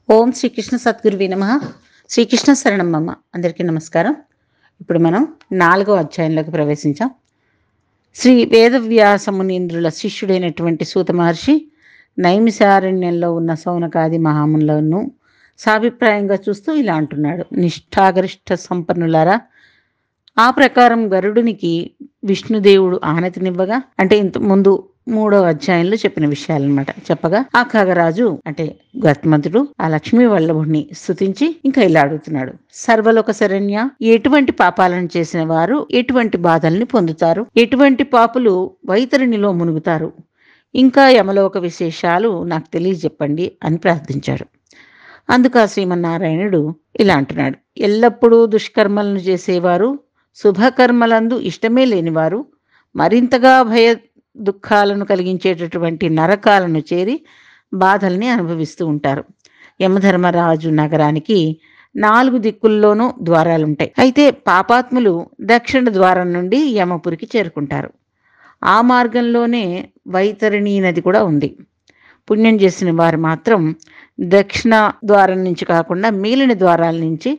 ఓం శ్రీకృష్ణ సద్గురువే నమః. శ్రీకృష్ణ శరణం మమ. అందరికీ నమస్కారం. ఇప్పుడు మనం 4వ అధ్యాయంలోకి ప్రవేశించాం. శ్రీ వేదవ్యాస మునీంద్రుల శిష్యుడైనటువంటి సూత మహర్షి నైమిషారణ్యంలో ఉన్న సౌనకాది మహామునులను సాభిప్రాయంగా చూస్తూ ఇలా అంటున్నాడు: నిష్ఠాగరిష్ఠ సంపన్నులారా, ఆ ప్రకారం గరుడునికి విష్ణుదేవుడు ఆనతినివ్వగా, అంటే ఇంత ముందు 3వ అధ్యాయంలో చెప్పిన విషయాలన్నమాట చెప్పగా, ఆ ఖగరాజు అంటే గత్మంతుడు ఆ లక్ష్మీ వల్లభుడిని స్తుతించి ఇంకా ఇలా అడుగుతున్నాడు: సర్వలోక శరణ్య, ఎటువంటి పాపాలను చేసిన వారు ఎటువంటి బాధల్ని పొందుతారు? ఎటువంటి పాపులు వైతరిణిలో మునుగుతారు? ఇంకా యమలోక విశేషాలు నాకు తెలియజెప్పండి అని ప్రార్థించాడు. అందుకు ఆ శ్రీమన్నారాయణుడు ఇలా అంటున్నాడు: ఎల్లప్పుడూ దుష్కర్మలను చేసేవారు, శుభకర్మలందు ఇష్టమే లేనివారు, మరింతగా భయ దుఃఖాలను కలిగించేటటువంటి నరకాలను చేరి బాధల్ని అనుభవిస్తూ ఉంటారు. యమధర్మరాజు నగరానికి 4 దిక్కుల్లోనూ ద్వారాలుంటాయి. అయితే పాపాత్ములు దక్షిణ ద్వారం నుండి యమపురికి చేరుకుంటారు. ఆ మార్గంలోనే వైతరిణీ నది కూడా ఉంది. పుణ్యం చేసిన వారు మాత్రం దక్షిణ ద్వారం నుంచి కాకుండా మిగిలిన ద్వారాల నుంచి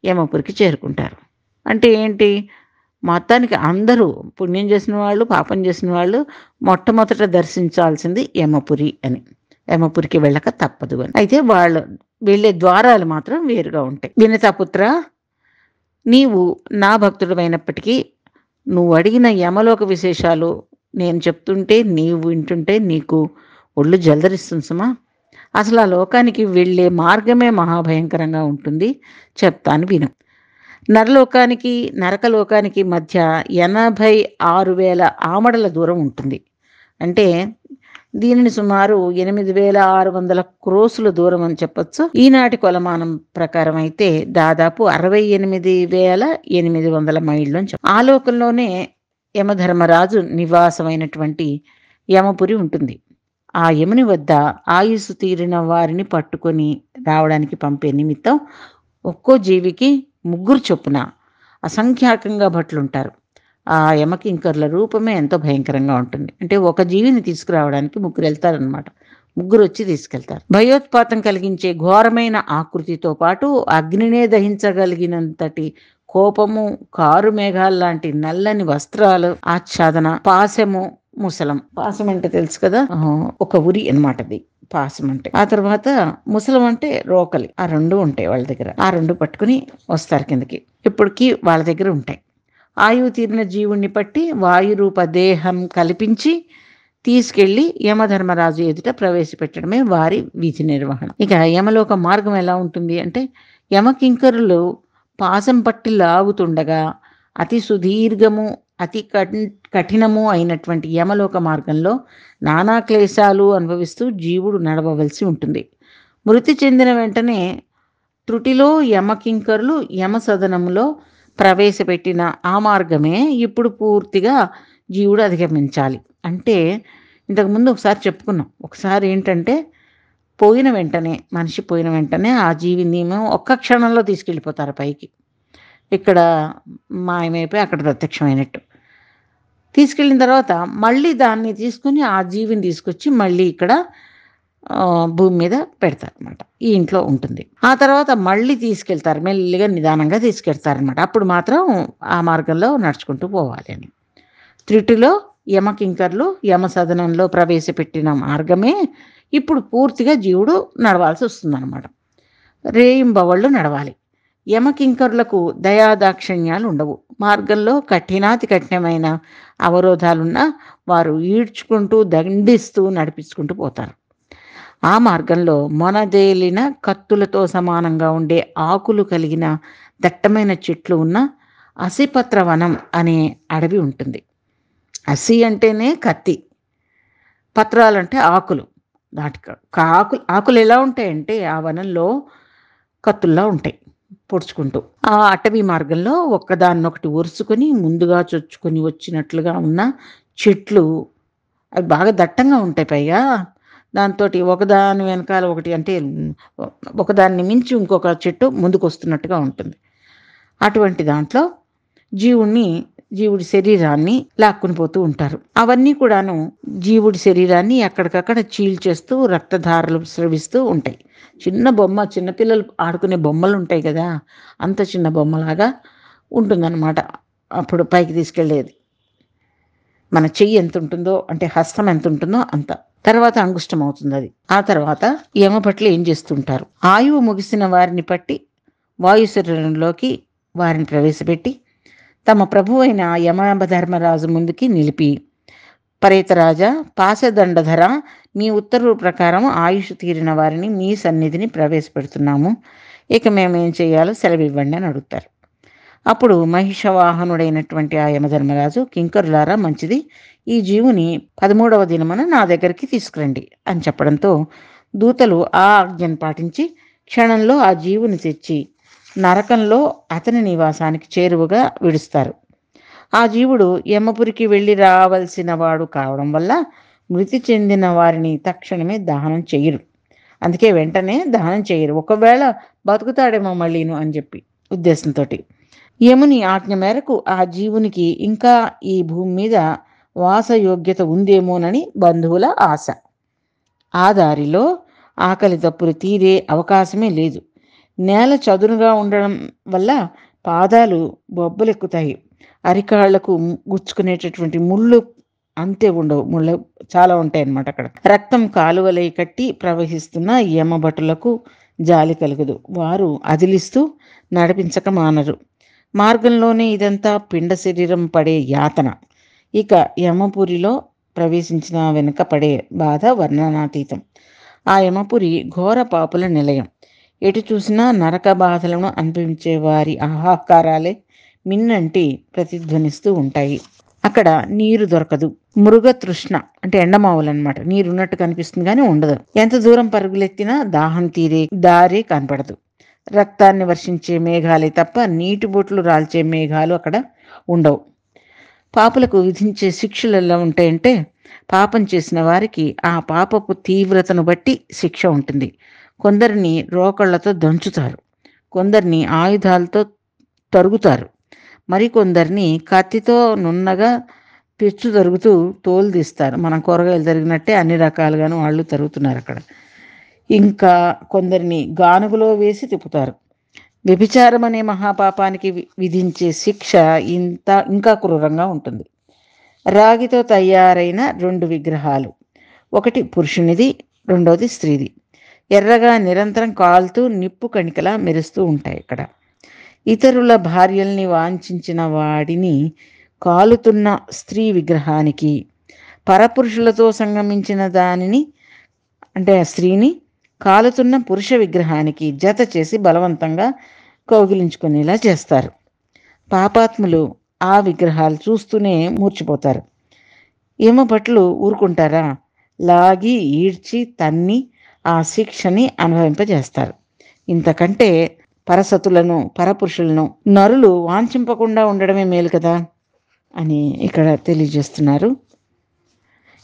యమపురికి చేరుకుంటారు. అంటే ఏంటి? మొత్తానికి అందరూ పుణ్యం చేసిన వాళ్ళు, పాపం చేసిన వాళ్ళు మొట్టమొదట దర్శించాల్సింది యమపురి అని. యమపురికి వెళ్ళక తప్పదు అని. అయితే వాళ్ళు వెళ్ళే ద్వారాలు మాత్రం వేరుగా ఉంటాయి. వినతాపుత్ర, నీవు నా భక్తుడమైనప్పటికీ నువ్వు అడిగిన యమలోక విశేషాలు నేను చెప్తుంటే నీవు వింటుంటే నీకు ఒళ్ళు జలదరిస్తుంది సుమా. అసలు ఆ లోకానికి వెళ్ళే మార్గమే మహాభయంకరంగా ఉంటుంది. చెప్తాను విను. నరలోకానికి నరకలోకానికి మధ్య 86,000 ఆమడల దూరం ఉంటుంది. అంటే దీనిని సుమారు 8,600 క్రోసుల దూరం అని చెప్పొచ్చు. ఈనాటి కొలమానం ప్రకారం అయితే దాదాపు 68,800 మైళ్ళు అని చెప్పచ్చు. ఆ లోకంలోనే యమధర్మరాజు నివాసమైనటువంటి యమపురి ఉంటుంది. ఆ యముని వద్ద ఆయుస్సు తీరిన వారిని పట్టుకొని రావడానికి పంపే నిమిత్తం ఒక్కో జీవికి 3 చొప్పున అసంఖ్యాకంగా భట్లుంటారు. ఆ యమకింకరుల రూపమే ఎంతో భయంకరంగా ఉంటుంది. అంటే ఒక జీవిని తీసుకురావడానికి 3 వెళ్తారనమాట. 3 వచ్చి తీసుకెళ్తారు. భయోత్పాతం కలిగించే ఘోరమైన ఆకృతితో పాటు అగ్నినే దహించగలిగినంతటి కోపము, కారు మేఘాల్లాంటి నల్లని వస్త్రాలు, ఆచ్ఛాదన, పాశము, ముసలం. పాశం అంటే తెలుసు కదా, ఒక ఉరి అనమాట అది పాశం అంటే. ఆ తర్వాత ముసలం అంటే రోకలి. ఆ 2 ఉంటాయి వాళ్ళ దగ్గర. ఆ 2 పట్టుకుని వస్తారు కిందకి. ఇప్పటికీ వాళ్ళ దగ్గర ఉంటాయి. ఆయువు తీరిన జీవుణ్ణి పట్టి వాయురూప దేహం కల్పించి తీసుకెళ్లి యమధర్మరాజు ఎదుట ప్రవేశపెట్టడమే వారి విధి నిర్వహణ. ఇక యమలోక మార్గం ఎలా ఉంటుంది అంటే, యమకింకరులు పాశం పట్టి లాగుతుండగా అతి సుదీర్ఘము, అతి కఠినము అయినటువంటి యమలోక మార్గంలో నానా క్లేశాలు అనుభవిస్తూ జీవుడు నడవవలసి ఉంటుంది. మృతి చెందిన వెంటనే త్రుటిలో యమకింకరులు యమసదనంలో ప్రవేశపెట్టిన ఆ మార్గమే ఇప్పుడు పూర్తిగా జీవుడు అధిగమించాలి. అంటే ఇంతకుముందు ఒకసారి చెప్పుకున్నాం. ఒకసారి ఏంటంటే మనిషి పోయిన వెంటనే ఆ జీవిని ఒక్క క్షణంలో తీసుకెళ్ళిపోతారు పైకి. ఇక్కడ మాయమైపోయి అక్కడ ప్రత్యక్షమైనట్టు తీసుకెళ్ళిన తర్వాత మళ్ళీ దాన్ని తీసుకుని ఆ జీవిని తీసుకొచ్చి మళ్ళీ ఇక్కడ భూమి మీద పెడతారనమాట. ఈ ఇంట్లో ఉంటుంది. ఆ తర్వాత మళ్ళీ తీసుకెళ్తారు, మెల్లిగా నిదానంగా తీసుకెళ్తారనమాట. అప్పుడు మాత్రం ఆ మార్గంలో నడుచుకుంటూ పోవాలి అని. త్రుటిలో యమకింకర్లు యమసదనంలో ప్రవేశపెట్టిన మార్గమే ఇప్పుడు పూర్తిగా జీవుడు నడవాల్సి వస్తుందన్నమాట. రేయింబవళ్ళు నడవాలి. యమకింకరులకు దయాదాక్షిణ్యాలు ఉండవు. మార్గంలో కఠినాతి కఠినమైన అవరోధాలున్నా వారు ఈడ్చుకుంటూ దండిస్తూ నడిపించుకుంటూ పోతారు. ఆ మార్గంలో మొనదేలిన కత్తులతో సమానంగా ఉండే ఆకులు కలిగిన దట్టమైన చెట్లు ఉన్న అసిపత్రవనం అనే అడవి ఉంటుంది. అసి అంటేనే కత్తి, పత్రాలంటే ఆకులు. ఆకులు ఎలా ఉంటాయంటే ఆ వనంలో కత్తుల్లా ఉంటాయి పొడుచుకుంటూ. ఆ అటవీ మార్గంలో ఒక్కదాన్నొకటి ఒరుసుకొని ముందుగా చొచ్చుకొని వచ్చినట్లుగా ఉన్న చెట్లు అవి బాగా దట్టంగా ఉంటాయి. పైగా దాంతో ఒకదాని వెనకాల ఒకటి, అంటే ఒకదాన్ని మించి ఇంకొక చెట్టు ముందుకు వస్తున్నట్టుగా ఉంటుంది. అటువంటి దాంట్లో జీవుడి శరీరాన్ని లాక్కుని పోతూ ఉంటారు. అవన్నీ కూడాను జీవుడి శరీరాన్ని ఎక్కడికక్కడ చీల్చేస్తూ రక్తధారలు స్రవిస్తూ ఉంటాయి. చిన్న బొమ్మ, చిన్నపిల్లలు ఆడుకునే బొమ్మలు ఉంటాయి కదా, అంత చిన్న బొమ్మలాగా ఉంటుందన్నమాట. అప్పుడు పైకి తీసుకెళ్ళేది. మన చెయ్యి ఎంత ఉంటుందో, అంటే హస్తం ఎంత ఉంటుందో అంత. తర్వాత అంగుష్టం అవుతుంది అది. ఆ తర్వాత యమభట్లు ఏం చేస్తుంటారు, ఆయువు ముగిసిన వారిని పట్టి వాయు శరీరంలోకి వారిని ప్రవేశపెట్టి తమ ప్రభువైన యమధర్మరాజు ముందుకి నిలిపి, పరేతరాజా, పాశదండధర, మీ ఉత్తర్వు ప్రకారం ఆయుష్ తీరిన వారిని మీ సన్నిధిని ప్రవేశపెడుతున్నాము. ఇక మేమేం చేయాలో సెలవివ్వండి అని అడుగుతారు. అప్పుడు మహిషవాహనుడైనటువంటి ఆ యమధర్మరాజు, కింకరులారా, మంచిది, ఈ జీవుని 13వ దినమున నా దగ్గరికి తీసుకురండి అని చెప్పడంతో దూతలు ఆ ఆజ్ఞను పాటించి క్షణంలో ఆ జీవుని తెచ్చి నరకంలో అతని నివాసానికి చేరువగా విడుస్తారు. ఆ జీవుడు యమపురికి వెళ్ళి రావలసిన వాడు కావడం వల్ల మృతి చెందిన వారిని తక్షణమే దహనం చెయ్యరు. అందుకే వెంటనే దహనం చేయరు, ఒకవేళ బతుకుతాడేమో మళ్ళీను అని చెప్పి ఉద్దేశంతో. యముని ఆజ్ఞ మేరకు ఆ జీవునికి ఇంకా ఈ భూమి మీద వాసయోగ్యత ఉందేమోనని బంధువుల ఆశ. ఆ దారిలో ఆకలి తప్పులు తీరే అవకాశమే లేదు. నేల చదునుగా ఉండడం వల్ల పాదాలు బొబ్బలెక్కుతాయి. అరికాళ్లకు గుచ్చుకునేటటువంటి ముళ్ళు అంతే ఉండవు, ముళ్ళు చాలా ఉంటాయి అన్నమాట అక్కడ. రక్తం కాలువలై కట్టి ప్రవహిస్తున్న యమభటులకు జాలి కలుగదు. వారు అదిలిస్తూ నడిపించక మానరు. మార్గంలోనే ఇదంతా పిండ శరీరం పడే యాతన. ఇక యమపురిలో ప్రవేశించిన వెనుక పడే బాధ వర్ణనాతీతం. ఆ యమపురి ఘోర పాపుల నిలయం. ఎటు చూసినా నరక బాధలను అనుభవించే వారి ఆహాకారాలే మిన్నంటి ప్రతిధ్వనిస్తూ ఉంటాయి. అక్కడ నీరు దొరకదు. మృగ తృష్ణ, అంటే ఎండమావులన్నమాట. నీరున్నట్టు కనిపిస్తుంది కానీ ఉండదు. ఎంత దూరం పరుగులెత్తినా దాహం తీరే దారే కనపడదు. రక్తాన్ని వర్షించే మేఘాలే తప్ప నీటి బొట్లు రాల్చే మేఘాలు అక్కడ ఉండవు. పాపులకు విధించే శిక్షలు ఎలా ఉంటాయంటే, పాపం చేసిన వారికి ఆ పాపపు తీవ్రతను బట్టి శిక్ష ఉంటుంది. కొందరిని రోకళ్లతో దంచుతారు, కొందరిని ఆయుధాలతో తరుగుతారు, మరికొందరిని కత్తితో నున్నగా పెచ్చు తరుగుతూ తోలు తీస్తారు. మనం కూరగాయలు తరిగినట్టే అన్ని రకాలుగాను వాళ్ళు తరుగుతున్నారు అక్కడ. ఇంకా కొందరిని గానుగులో వేసి తిప్పుతారు. వ్యభిచారం అనే మహాపాపానికి విధించే శిక్ష ఇంకా క్రూరంగా ఉంటుంది. రాగితో తయారైన 2 విగ్రహాలు, ఒకటి పురుషునిది, రెండోది స్త్రీది, ఎర్రగా నిరంతరం కాలుతూ నిప్పు కణికలా మెరుస్తూ ఉంటాయి ఇక్కడ. ఇతరుల భార్యల్ని వాంఛించిన వాడిని కాలుతున్న స్త్రీ విగ్రహానికి, పరపురుషులతో సంగమించిన దానిని, అంటే ఆ స్త్రీని కాలుతున్న పురుష విగ్రహానికి జత చేసి బలవంతంగా కౌగిలించుకునేలా చేస్తారు. పాపాత్ములు ఆ విగ్రహాలు చూస్తూనే మూర్చిపోతారు. యమభట్లు ఊరుకుంటారా? లాగి ఈడ్చి తన్ని ఆ శిక్షని అనుభవింపజేస్తారు. ఇంతకంటే పరసతులను, పరపురుషులను నరులు వాంఛింపకుండా ఉండడమే మేలు కదా అని ఇక్కడ తెలియజేస్తున్నారు.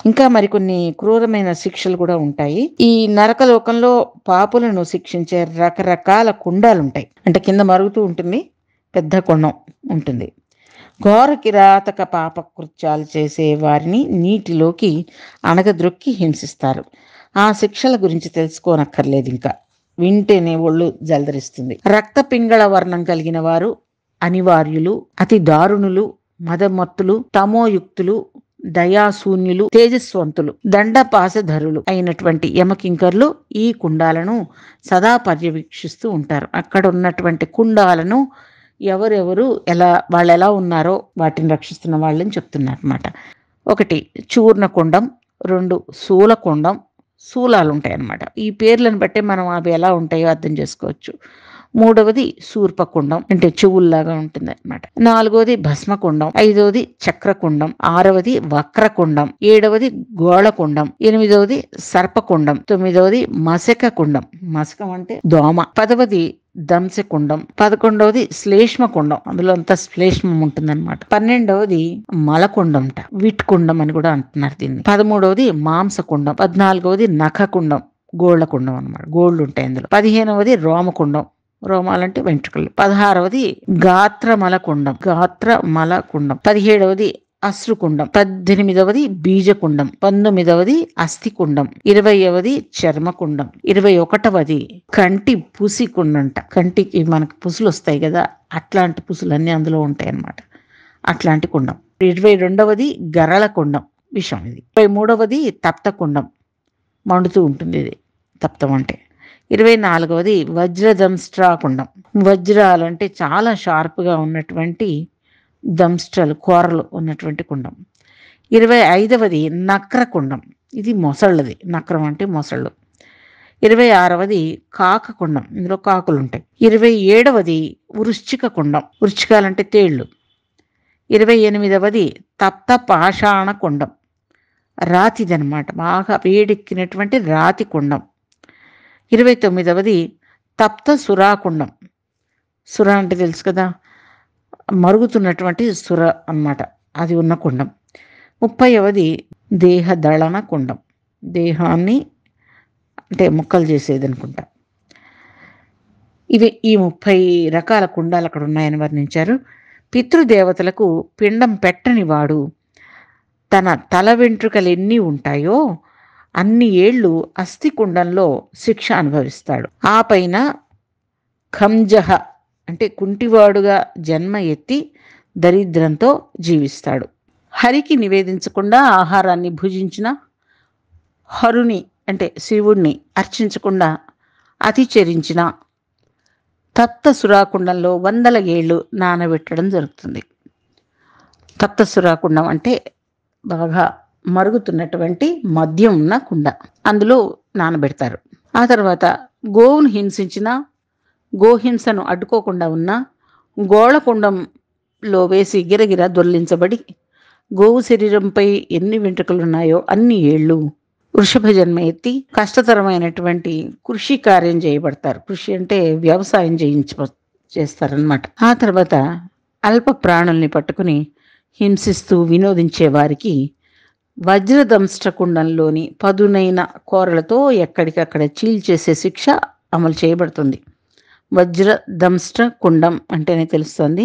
ఇంకా మరికొన్ని క్రూరమైన శిక్షలు కూడా ఉంటాయి. ఈ నరకలోకంలో పాపులను శిక్షించే రకరకాల కుండాలు ఉంటాయి. అంటే కింద మరుగుతూ ఉంటుంది, పెద్ద కొండం ఉంటుంది. ఘోర కిరాతక పాప కృత్యాలు చేసే వారిని నీటిలోకి అణగద్రొక్కి హింసిస్తారు. ఆ శిక్షల గురించి తెలుసుకోనక్కర్లేదు, ఇంకా వింటేనే ఒళ్ళు జలదరిస్తుంది. రక్త పింగళ వర్ణం కలిగిన వారు అనివార్యులు, అతి దారుణులు, మదమత్తులు, తమోయుక్తులు, దయాశూన్యులు, తేజస్వంతులు, దండపాశధరులు అయినటువంటి యమకింకర్లు ఈ కుండాలను సదా పర్యవేక్షిస్తూ ఉంటారు. అక్కడ ఉన్నటువంటి కుండాలను ఎవరెవరు వాళ్ళు ఎలా ఉన్నారో వాటిని రక్షిస్తున్న వాళ్ళని చెప్తున్నారు అన్నమాట. 1 చూర్ణకుండం, 2 శూలకుండం, శూలాలు ఉంటాయి అన్నమాట. ఈ పేర్లను బట్టే మనం అవి ఎలా ఉంటాయో అర్థం చేసుకోవచ్చు. 3వది శూర్పకుండం, అంటే చెవుల్లాగా ఉంటుంది అన్నమాట. 4వది భస్మకుండం, 5వది చక్రకుండం, 6వది వక్రకుండం, 7వది గోళకుండం, 8వది సర్పకుండం, 9వది మశక కుండం, మశకం అంటే దోమ, 10వది దంశకుండం, 11వది శ్లేష్మకుండం, అందులో అంతా శ్లేష్మం ఉంటుందన్నమాట. 12వది మలకుండం, విట్కుండం అని కూడా అంటున్నారు దీన్ని. 13వది మాంసకుండం, 14వది నఖకుండం, గోళ్లకుండం అనమాట, గోళ్లు ఉంటాయి అందులో. 15వది రోమకుండం, రోమాలంటే వెంట్రుకలు. 16వది గాత్రమలకుండం, 17వది అశ్రుకుండం, 18వది బీజకుండం, 19వది అస్థికుండం, 20వది చర్మకుండం, 21వది కంటి పుసి కుండంట. కంటికి మనకు పుసులు వస్తాయి కదా, అట్లాంటి పుసులన్నీ అందులో ఉంటాయి అన్నమాట. అట్లాంటి కుండం. 22వది గరళ కుండం, విషం ఇది. 23వది తప్తకుండం, మండుతూ ఉంటుంది ఇది తప్తం అంటే. 24వది వజ్రదంష్ట్రాకుండం, వజ్రాలంటే చాలా షార్ప్గా ఉన్నటువంటి దంష్ట్రలు, కూరలు ఉన్నటువంటి కుండం. 25వది నక్రకుండం, ఇది మొసళ్ళది, నక్రం అంటే మొసళ్ళు. 26వది కాకకుండం, ఇందులో కాకులు ఉంటాయి. 27వది వృశ్చిక కుండం, వృశ్చికాలంటే తేళ్ళు. 28వది తప్త పాషాణ కుండం, రాతిదనమాట, బాగా వేడెక్కినటువంటి రాతి కుండం. 29వది తప్త సురాకుండం, సుర అంటే తెలుసు కదా, మరుగుతున్నటువంటి సుర అన్నమాట, అది ఉన్న కుండం. 30వది దేహదళన కుండం, దేహాన్ని అంటే ముక్కలు చేసేది అనుకుంటా. ఈ 30 రకాల కుండాలు అక్కడ ఉన్నాయని వర్ణించారు. పితృదేవతలకు పిండం పెట్టని వాడు తన తల వెంట్రుకలు ఎన్ని ఉంటాయో అన్ని ఏళ్ళు అస్థికుండంలో శిక్ష అనుభవిస్తాడు. ఆ పైన ఖంజహ అంటే కుంటివాడుగా జన్మ ఎత్తి దరిద్రంతో జీవిస్తాడు. హరికి నివేదించకుండా ఆహారాన్ని భుజించిన, హరుని అంటే శివుణ్ణి అర్చించకుండా అతిచరించిన తప్త సురాకుండంలో 100 ఏళ్ళు నానబెట్టడం జరుగుతుంది. తప్త సురాకుండం అంటే బాగా మరుగుతున్నటువంటి మద్యం ఉన్న కుండ, అందులో నానబెడతారు. ఆ తర్వాత గోవును హింసించిన, గోహింసను అడ్డుకోకుండా ఉన్న గోళకుండంలో వేసి గిరగిర దొర్లించబడి గోవు శరీరంపై ఎన్ని వెంట్రుకలు ఉన్నాయో అన్ని ఏళ్ళు వృషభ జన్మ ఎత్తి కష్టతరమైనటువంటి కృషి కార్యం చేయబడతారు. కృషి అంటే వ్యవసాయం చేస్తారనమాట. ఆ తర్వాత అల్ప ప్రాణుల్ని పట్టుకుని హింసిస్తూ వినోదించే వారికి వజ్రదంష్ట్రకుండంలోని పదునైన కూరలతో ఎక్కడికక్కడ చీల్చేసే శిక్ష అమలు చేయబడుతుంది. వజ్రదంష్ట్ర కుండం అంటేనే తెలుస్తుంది,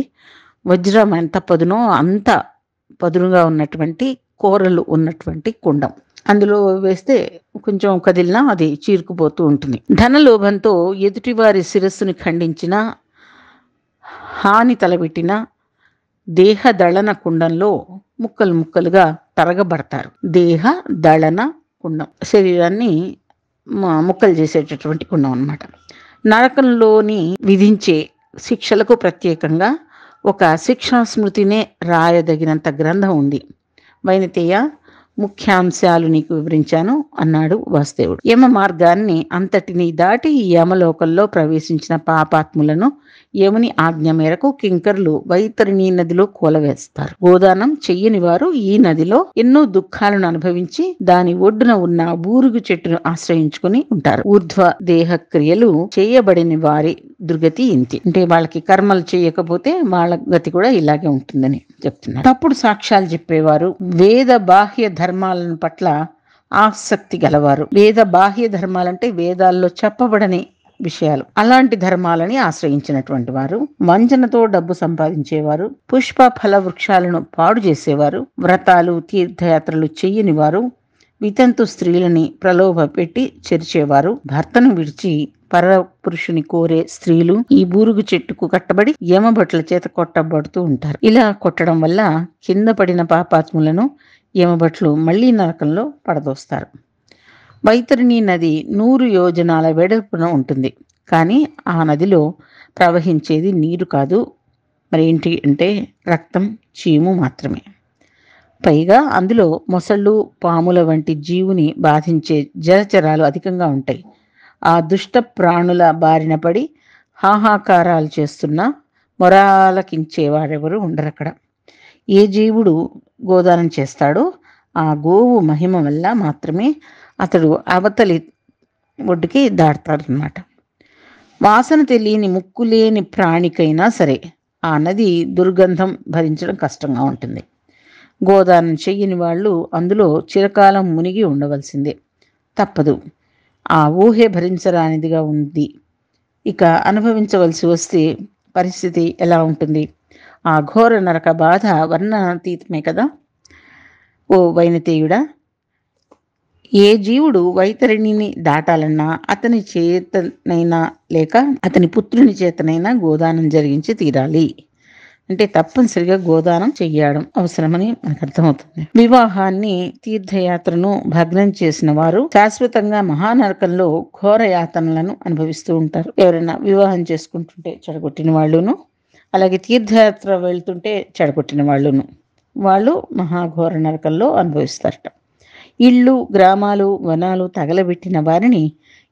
వజ్రం ఎంత పదునో అంత పదునుగా ఉన్నటువంటి కూరలు ఉన్నటువంటి కుండం. అందులో వేస్తే కొంచెం కదిలినా అది చీరుకుపోతూ ఉంటుంది. ధనలోభంతో ఎదుటివారి శిరస్సుని ఖండించిన, హాని తలబెట్టిన దేహ దళన కుండంలో ముక్కలు ముక్కలుగా తరగబడతారు. దేహ దళన కుండం, శరీరాన్ని ముక్కలు చేసేటటువంటి కుండం అన్నమాట. నరకంలోని విధించే శిక్షలకు ప్రత్యేకంగా ఒక శిక్షా స్మృతినే రాయదగినంత గ్రంథం ఉంది. వైనతేయ, ముఖ్యాంశాలు నీకు వివరించాను అన్నాడు వాసుదేవుడు. యమ మార్గాన్ని అంతటినీ దాటి యమలోకంలో ప్రవేశించిన పాపాత్ములను యముని ఆజ్ఞ మేరకు కింకరులు వైతరిణీ నదిలో కూలవేస్తారు. గోదానం చెయ్యని వారు ఈ నదిలో ఎన్నో దుఃఖాలను అనుభవించి దాని ఒడ్డున ఉన్న బూరుగు చెట్టును ఆశ్రయించుకుని ఉంటారు. ఊర్ధ్వ దేహ క్రియలు చేయబడిన వారి దుర్గతి ఇంతి. అంటే వాళ్ళకి కర్మలు చేయకపోతే వాళ్ళ గతి కూడా ఇలాగే ఉంటుందని చెప్తున్నారు. తప్పుడు సాక్ష్యాలు చెప్పేవారు, వేద బాహ్య ధర్మాలను పట్ల ఆసక్తి గలవారు. వేద బాహ్య ధర్మాలంటే వేదాల్లో చెప్పబడని విషయాలు, అలాంటి ధర్మాలని ఆశ్రయించినటువంటి వారు, వంచనతో డబ్బు సంపాదించేవారు, పుష్ప ఫల వృక్షాలను పాడు చేసేవారు, వ్రతాలు తీర్థయాత్రలు చెయ్యని వారు, వితంతు స్త్రీలని ప్రలోభ పెట్టి చెరిచేవారు, భర్తను విడిచి పరపురుషుని కోరే స్త్రీలు ఈ బూరుగు చెట్టుకు కట్టబడి యమభట్ల చేత కొట్టబడుతూ ఉంటారు. ఇలా కొట్టడం వల్ల కింద పడిన పాపాత్ములను యమభట్లు మళ్లీ నరకంలో పడదోస్తారు. వైతరిణీ నది 100 యోజనాల వెడల్పున ఉంటుంది. కానీ ఆ నదిలో ప్రవహించేది నీరు కాదు, మరేంటి అంటే రక్తం, చీము మాత్రమే. పైగా అందులో మొసళ్ళు, పాముల వంటి జీవుని బాధించే జలచరాలు అధికంగా ఉంటాయి. ఆ దుష్ట ప్రాణుల బారిన పడి హాహాకారాలు చేస్తున్నా మొరాలకించేవారెవరు ఉండరక్కడ. ఏ జీవుడు గోదానం చేస్తాడో ఆ గోవు మహిమ వల్ల మాత్రమే అతడు అవతలి ఒడ్డుకి దాడతాడనమాట. వాసన తెలియని ముక్కు లేని ప్రాణికైనా సరే ఆ నది దుర్గంధం భరించడం కష్టంగా ఉంటుంది. గోదానం చెయ్యని వాళ్ళు అందులో చిరకాలం మునిగి ఉండవలసిందే, తప్పదు. ఆ ఊహే భరించరానిదిగా ఉంది. ఇక అనుభవించవలసి వస్తే పరిస్థితి ఎలా ఉంటుంది? ఆ ఘోర నరక బాధ వర్ణనాతీతమే కదా. ఓ వైనతేయుడా, ఏ జీవుడు వైతరిణిని దాటాలన్నా అతని చేతనైనా లేక అతని పుత్రుని చేతనైనా గోదానం జరిగించి తీరాలి. అంటే తప్పనిసరిగా గోదానం చెయ్యడం అవసరమని మనకు అర్థమవుతుంది. వివాహాన్ని, తీర్థయాత్రను భగ్నం చేసిన వారు శాశ్వతంగా మహానరకంలో ఘోర యాతనలను అనుభవిస్తూ ఉంటారు. ఎవరైనా వివాహం చేసుకుంటుంటే చెడగొట్టిన వాళ్ళును, అలాగే తీర్థయాత్ర వెళ్తుంటే చెడగొట్టిన వాళ్ళు మహాఘోర నరకంలో అనుభవిస్తారట. ఇళ్ళు, గ్రామాలు, వనాలు తగలబెట్టిన వారిని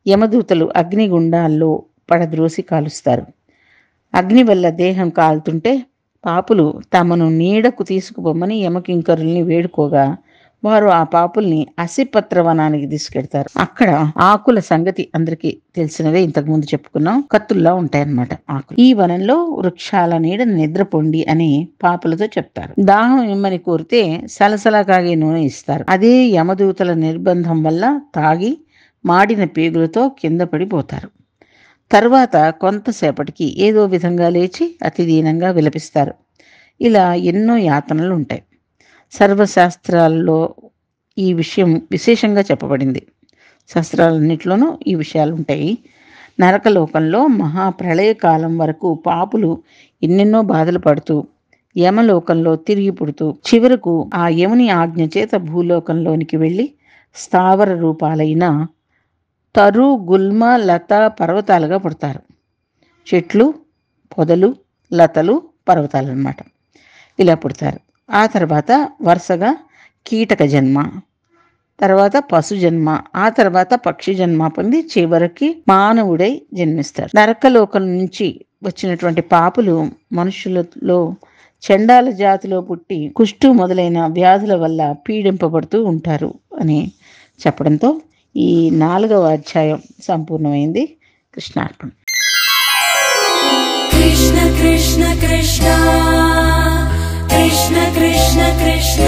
యమదూతలు అగ్నిగుండాల్లో పడద్రోసి కాలుస్తారు. అగ్ని వల్ల దేహం కాలుతుంటే పాపులు తమను నీడకు తీసుకుపోమని యమకింకరుల్ని వేడుకోగా వారు ఆ పాపుల్ని అసిపత్ర వనానికి తీసుకెడతారు. అక్కడ ఆకుల సంగతి అందరికీ తెలిసినవే, ఇంతకుముందు చెప్పుకున్నాం, కత్తుల్లా ఉంటాయన్నమాట ఆకులు. ఈ వనంలో వృక్షాల నీడ నిద్రపోండి అని పాపులతో చెప్తారు. దాహం ఇమ్మని కోరితే సలసలా కాగే నూనె ఇస్తారు. అదే యమదూతల నిర్బంధం వల్ల తాగి మాడిన పేగులతో కింద పడిపోతారు. తర్వాత కొంతసేపటికి ఏదో విధంగా లేచి అతిదీనంగా విలపిస్తారు. ఇలా ఎన్నో యాతనలు ఉంటాయి. సర్వశాస్త్రాల్లో ఈ విషయం విశేషంగా చెప్పబడింది. శాస్త్రాలన్నింటిలోనూ ఈ విషయాలు ఉంటాయి. నరకలోకంలో మహాప్రళయకాలం వరకు పాపులు ఎన్నెన్నో బాధలు పడుతూ యమలోకంలో తిరిగి పుడుతూ చివరకు ఆ యముని ఆజ్ఞ చేత భూలోకంలోనికి వెళ్ళి స్థావర రూపాలైన తరు, గుల్మ, లత, పర్వతాలుగా పుడతారు. చెట్లు, పొదలు, లతలు, పర్వతాలు అన్నమాట. ఇలా పుడతారు. ఆ తర్వాత వరుసగా కీటక జన్మ, తర్వాత పశు జన్మ, ఆ తర్వాత పక్షి జన్మ పొంది చివరికి మానవుడై జన్మిస్తారు. నరకలోకం నుంచి వచ్చినటువంటి పాపులు మనుషులలో చండాల జాతిలో పుట్టి కుష్టు మొదలైన వ్యాధుల వల్ల పీడింపబడుతూ ఉంటారు అని చెప్పడంతో ఈ 4వ అధ్యాయం సంపూర్ణమైంది. కృష్ణార్పణ. కృష్ణ కృష్ణ కృష్ణ కృష్ణ కృష్ణ కృష్ణ